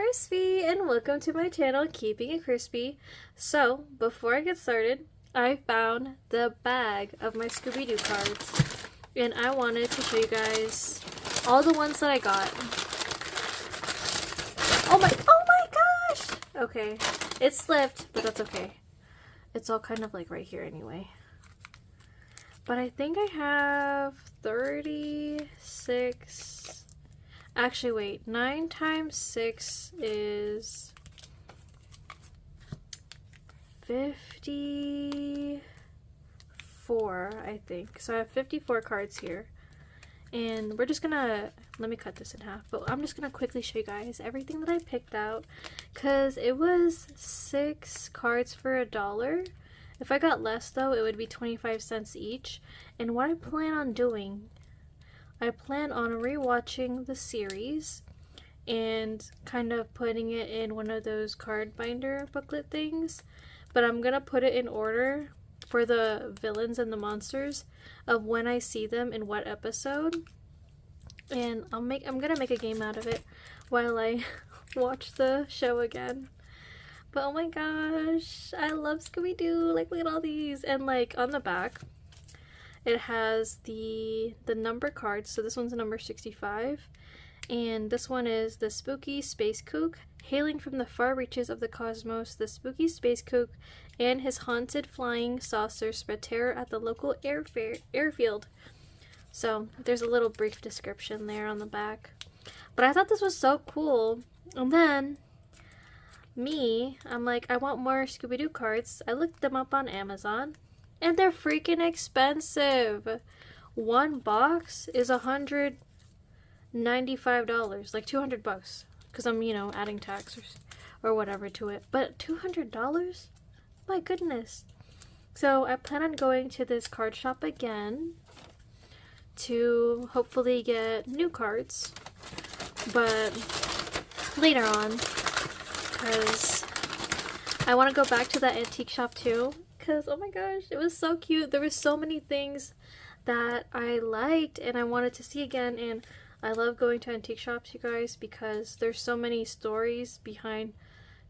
Crispy, and welcome to my channel, Keeping It Crispy. So, before I get started, I found the bag of my Scooby-Doo cards, and I wanted to show you guys all the ones that I got. Oh my gosh! Okay, it slipped, but that's okay. It's all kind of like right here anyway. But I think I have 36... Actually, wait. 9 times 6 is 54, I think. So I have 54 cards here. And we're just gonna... Let me cut this in half. But I'm just gonna quickly show you guys everything that I picked out. Because it was 6 cards for $1. If I got less, though, it would be 25 cents each. And what I plan on doing... I plan on rewatching the series and kind of putting it in one of those card binder booklet things, but I'm gonna put it in order for the villains and the monsters of when I see them in what episode, and I'm gonna make a game out of it while I watch the show again. But oh my gosh, I love Scooby-Doo. Like, look at all these. And like on the back it has the number cards. So this one's number 65. And this one is the Spooky Space Kook. Hailing from the far reaches of the cosmos, the Spooky Space Kook and his haunted flying saucer spread terror at the local airfield. So there's a little brief description there on the back. But I thought this was so cool. And then I'm like, I want more Scooby-Doo cards. I looked them up on Amazon. And they're freaking expensive. One box is $195, like $200, because I'm, adding tax or whatever to it. But $200? My goodness. So I plan on going to this card shop again to hopefully get new cards, but later on, because I want to go back to that antique shop too. Because oh my gosh, it was so cute. There were so many things that I liked and I wanted to see again, and I love going to antique shops, you guys, because there's so many stories behind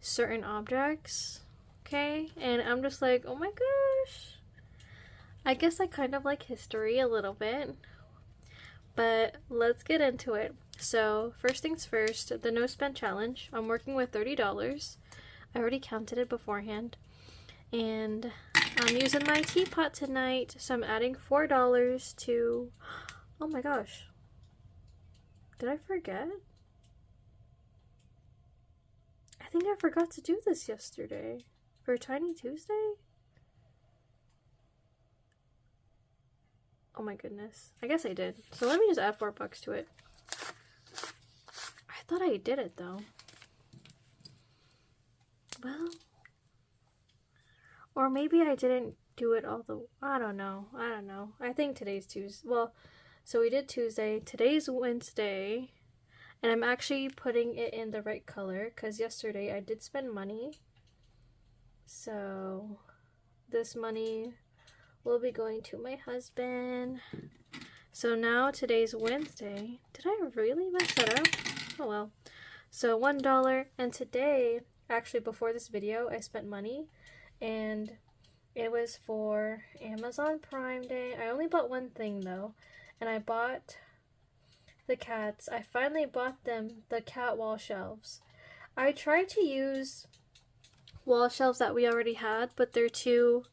certain objects, okay? And I'm just like, oh my gosh. I guess I kind of like history a little bit, but let's get into it. So first things first, the no spend challenge. I'm working with $30. I already counted it beforehand. And I'm using my teapot tonight, so I'm adding $4 to... Oh my gosh. Did I forget? I think I forgot to do this yesterday. For Tiny Tuesday? Oh my goodness. I guess I did. So let me just add $4 to it. I thought I did it though. Well... Or maybe I didn't do it all the... I don't know. I think today's Tuesday. Well, so we did Tuesday. Today's Wednesday. And I'm actually putting it in the right color, because yesterday I did spend money. So this money will be going to my husband. So now today's Wednesday. Did I really mess that up? Oh well. So $1. And today, actually before this video, I spent money. And it was for Amazon Prime Day. I only bought one thing though, and I bought the cats. I finally bought them the cat wall shelves. I tried to use wall shelves that we already had, but they're too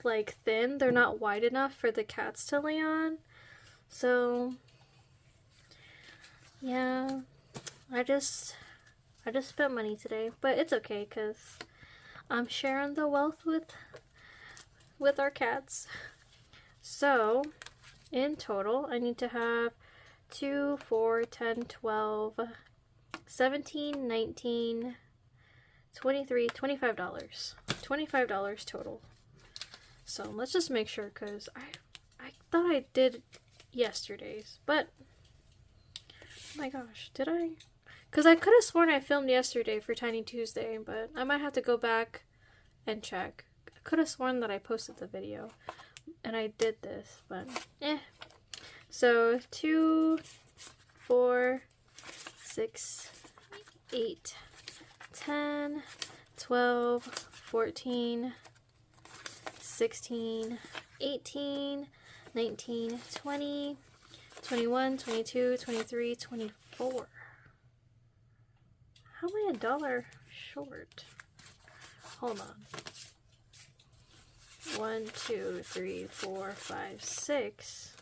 like thin. They're not wide enough for the cats to lay on. So yeah, I just spent money today, but it's okay because I'm sharing the wealth with our cats. So, in total, I need to have 2, 4, 10, 12, 17, 19, 23, $25. $25 total. So, let's just make sure, because I thought I did yesterday's, but, oh my gosh, did I? Because I could have sworn I filmed yesterday for Tiny Tuesday, but I might have to go back and check. I could have sworn that I posted the video, and I did this, but So 2, 4, 6, 8, 10, 12, 14, 16, 18, 19, 20, 21, 22, 23, 24. How am I $1 short? Hold on. 1, 2, 3, 4, 5, 6.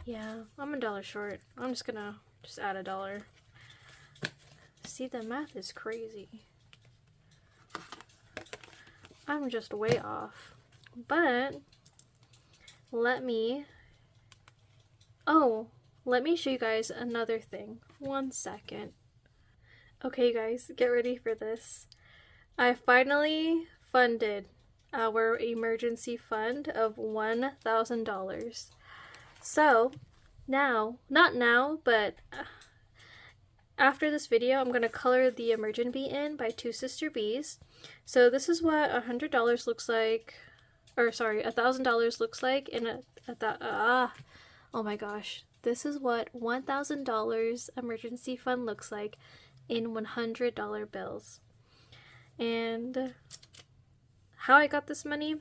Yeah, I'm $1 short. I'm just gonna add $1. See, the math is crazy. I'm just way off. But let me show you guys another thing. 1 second. Okay guys, get ready for this. I finally funded our emergency fund of $1,000. So now, not now, but after this video, I'm going to color the Emergent Bee in by Two Sister Bees. So this is what $100 looks like, or sorry, $1,000 looks like in oh my gosh. This is what $1,000 emergency fund looks like in $100 bills. And how I got this money,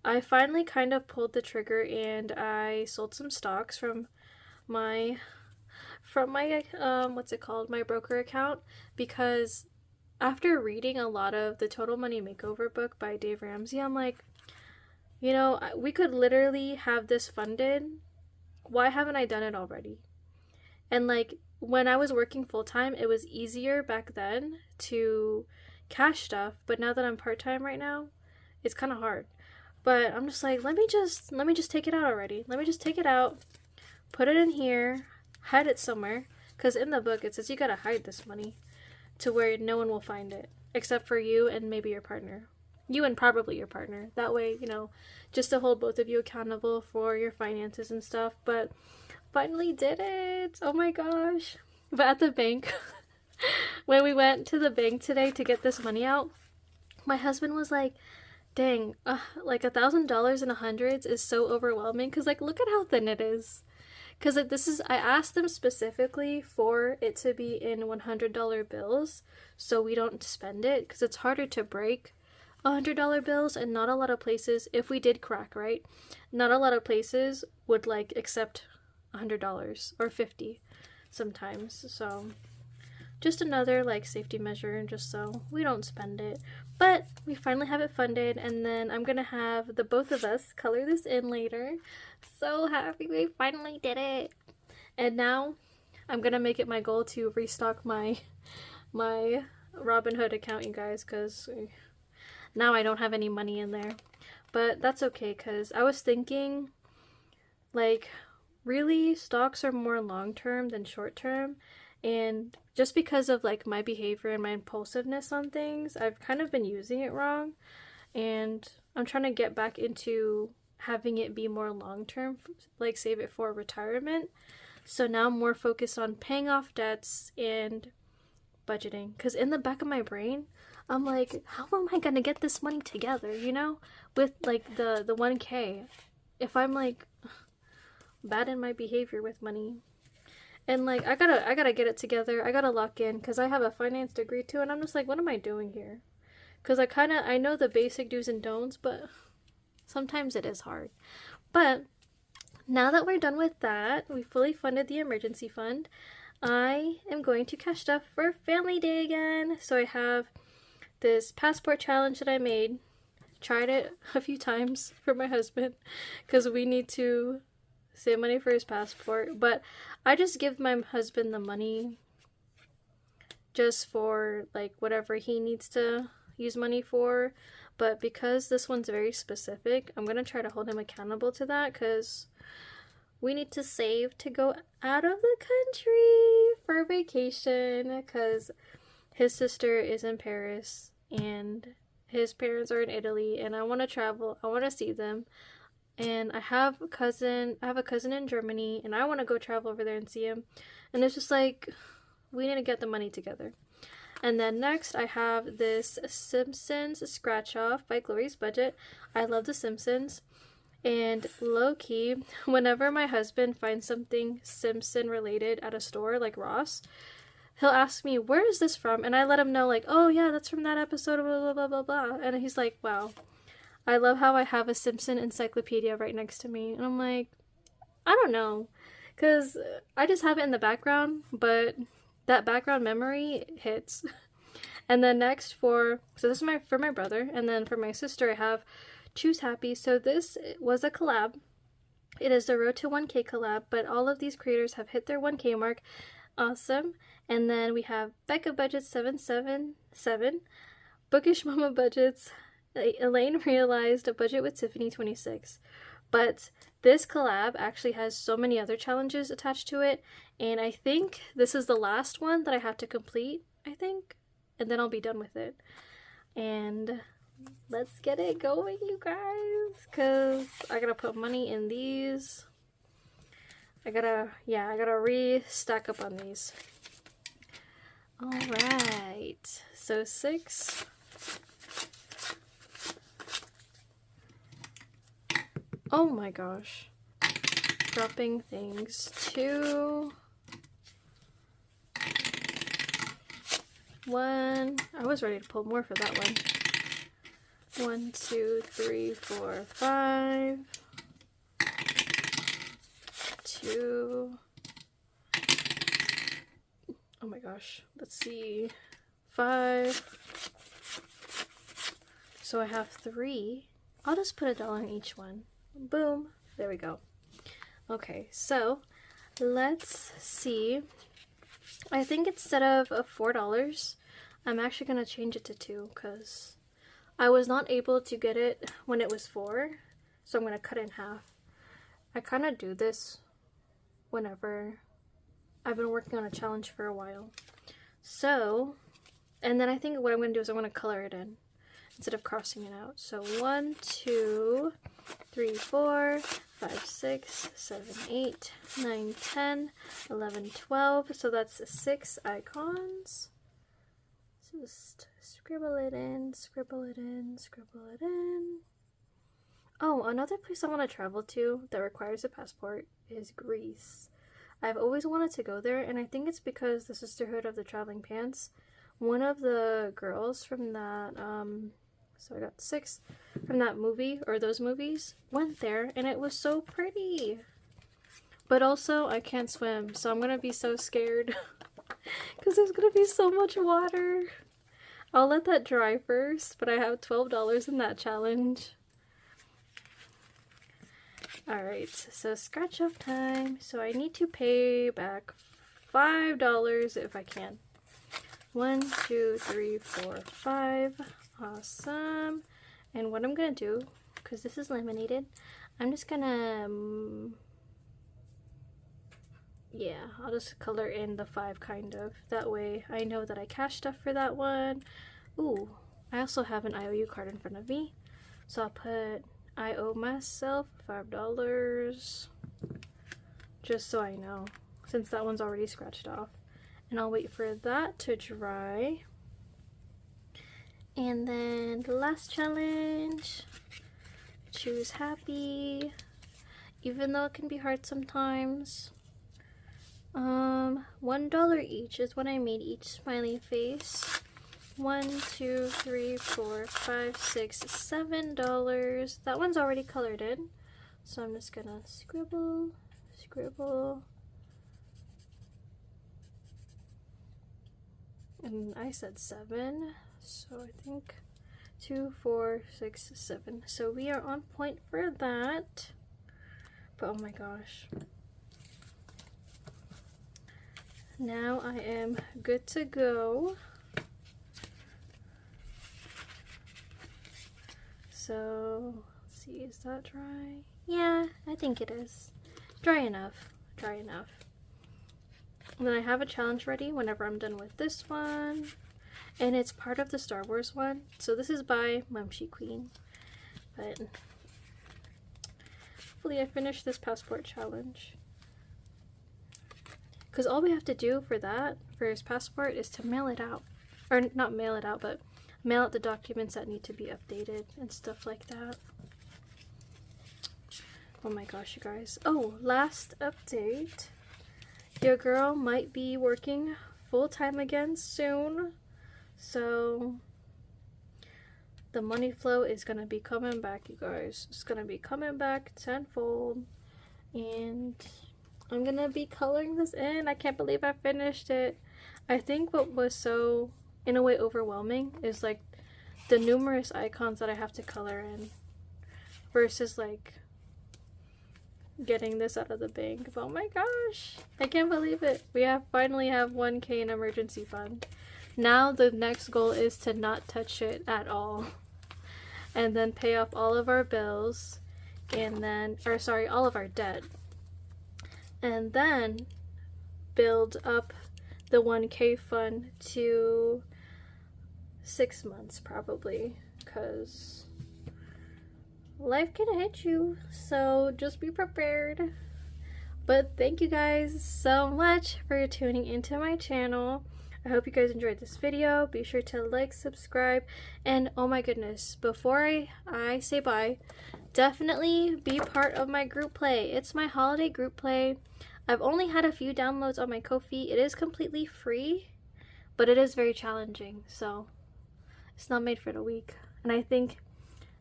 I finally kind of pulled the trigger and I sold some stocks from my what's it called, my broker account, because after reading a lot of the Total Money Makeover book by Dave Ramsey, I'm like, you know, we could literally have this funded. Why haven't I done it already? And like when I was working full-time, it was easier back then to cash stuff, but now that I'm part-time right now, it's kind of hard. But I'm just like, let me just take it out already. Let me just take it out, put it in here, hide it somewhere, because in the book it says you gotta hide this money to where no one will find it except for you and maybe your partner. You and probably your partner. That way, you know, just to hold both of you accountable for your finances and stuff. But finally did it. Oh my gosh. But at the bank, when we went to the bank today to get this money out, my husband was like, dang, like $1,000 in hundreds is so overwhelming, because like look at how thin it is. Because like, I asked them specifically for it to be in $100 bills so we don't spend it, because it's harder to break $100 bills, and not a lot of places, if we did crack, right, not a lot of places would like accept $100 or $50 sometimes. So just another like safety measure, and just so we don't spend it. But we finally have it funded, and then I'm gonna have the both of us color this in later. So happy we finally did it. And now I'm gonna make it my goal to restock my Robinhood account, you guys, because now I don't have any money in there. But that's okay, because I was thinking, like, really stocks are more long-term than short-term. And just because of like my behavior and my impulsiveness on things, I've kind of been using it wrong. And I'm trying to get back into having it be more long-term, like save it for retirement. So now I'm more focused on paying off debts and budgeting. Because in the back of my brain, I'm like, how am I going to get this money together, you know? With like the 1K. If I'm like bad in my behavior with money. And like I gotta get it together. I gotta lock in, because I have a finance degree too, and I'm just like, what am I doing here? Because I know the basic do's and don'ts, but sometimes it is hard. But now that we're done with that, we fully funded the emergency fund, I am going to cash stuff for Family Day again. So I have this passport challenge that I made. Tried it a few times for my husband, because we need to save money for his passport, but I just give my husband the money just for like whatever he needs to use money for. But because this one's very specific, I'm gonna try to hold him accountable to that, because we need to save to go out of the country for vacation, because his sister is in Paris and his parents are in Italy, and I want to travel. I want to see them. And I have a cousin in Germany, and I want to go travel over there and see him. And it's just like, we need to get the money together. And then next, I have this Simpsons scratch off by Gloria's Budget. I love The Simpsons. And low-key, whenever my husband finds something Simpson related at a store like Ross, he'll ask me, where is this from? And I let him know, like, oh yeah, that's from that episode of blah blah blah blah blah. And he's like, wow, I love how I have a Simpson encyclopedia right next to me. And I'm like, I don't know, because I just have it in the background, but that background memory hits. And then next so this is for my brother, and then for my sister I have Choose Happy. So this was a collab. It is the Road to 1K collab, but all of these creators have hit their 1K mark. Awesome. And then we have Becca Budgets 777, Bookish Mama Budgets, Elaine Realized, A Budget with Tiffany 26. But this collab actually has so many other challenges attached to it, and I think this is the last one that I have to complete, I think, and then I'll be done with it. And let's get it going, you guys, because I gotta put money in these. I gotta re-stack up on these. Alright, so 6. Oh my gosh. Dropping things. 2. 1. I was ready to pull more for that one. 1, 2, 3, 4, 5. 2. Oh my gosh. Let's see. 5. So I have 3. I'll just put $1 in each one. Boom. There we go. Okay, so let's see. I think instead of $4, I'm actually going to change it to 2 because I was not able to get it when it was 4. So I'm going to cut it in half. I kind of do this whenever I've been working on a challenge for a while. So, and then I think what I'm going to do is I'm going to color it in instead of crossing it out. So 1, 2, 3, 4, 5, 6, 7, 8, 9, 10, 11, 12. So that's 6 icons. Just scribble it in, scribble it in, scribble it in. Oh, another place I want to travel to that requires a passport is Greece. I've always wanted to go there, and I think it's because the Sisterhood of the Traveling Pants, one of the girls from that, so I got 6 from that movie, or those movies, went there, and it was so pretty. But also, I can't swim, so I'm gonna be so scared, because there's gonna be so much water. I'll let that dry first, but I have $12 in that challenge. Alright, so scratch off time. So I need to pay back $5 if I can. 1, 2, 3, 4, 5. Awesome. And what I'm going to do, because this is laminated, I'm just going to, yeah, I'll just color in the 5 kind of. That way I know that I cashed stuff for that one. Ooh, I also have an IOU card in front of me. So I'll put, I owe myself $5, just so I know, since that one's already scratched off. And I'll wait for that to dry. And then the last challenge, Choose Happy. Even though it can be hard sometimes. $1 each is what I made each smiley face. 1, 2, 3, 4, 5, 6, $7. That one's already colored in. So I'm just gonna scribble, scribble. And I said 7. So I think 2, 4, 6, 7. So we are on point for that. But oh my gosh. Now I am good to go. So, let's see, is that dry? Yeah, I think it is. Dry enough. Dry enough. And then I have a challenge ready whenever I'm done with this one. And it's part of the Star Wars one. So this is by Mumshy Queen. But hopefully I finish this passport challenge. Because all we have to do for that, for his passport, is to mail it out. Or not mail it out, but mail out the documents that need to be updated and stuff like that. Oh my gosh, you guys. Oh, last update. Your girl might be working full-time again soon. So the money flow is gonna be coming back, you guys. It's gonna be coming back tenfold. And I'm gonna be coloring this in. I can't believe I finished it. I think what was so, in a way, overwhelming is like the numerous icons that I have to color in versus like getting this out of the bank. Oh my gosh, I can't believe it. We finally have 1K in emergency fund. Now the next goal is to not touch it at all, and then pay off all of our bills, and then, or sorry, all of our debt, and then build up the 1K fund to 6 months probably, because life can hit you, so just be prepared. But thank you guys so much for tuning into my channel. I hope you guys enjoyed this video. Be sure to like, subscribe, and oh my goodness, before I say bye, definitely be part of my group play. It's my holiday group play. I've only had a few downloads on my Ko-fi. It is completely free, but it is very challenging, so it's not made for the weak. And I think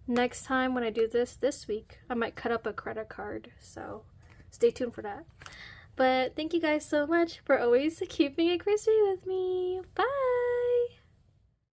next time when I do this week, I might cut up a credit card, so stay tuned for that. But thank you guys so much for always keeping it crispy with me. Bye!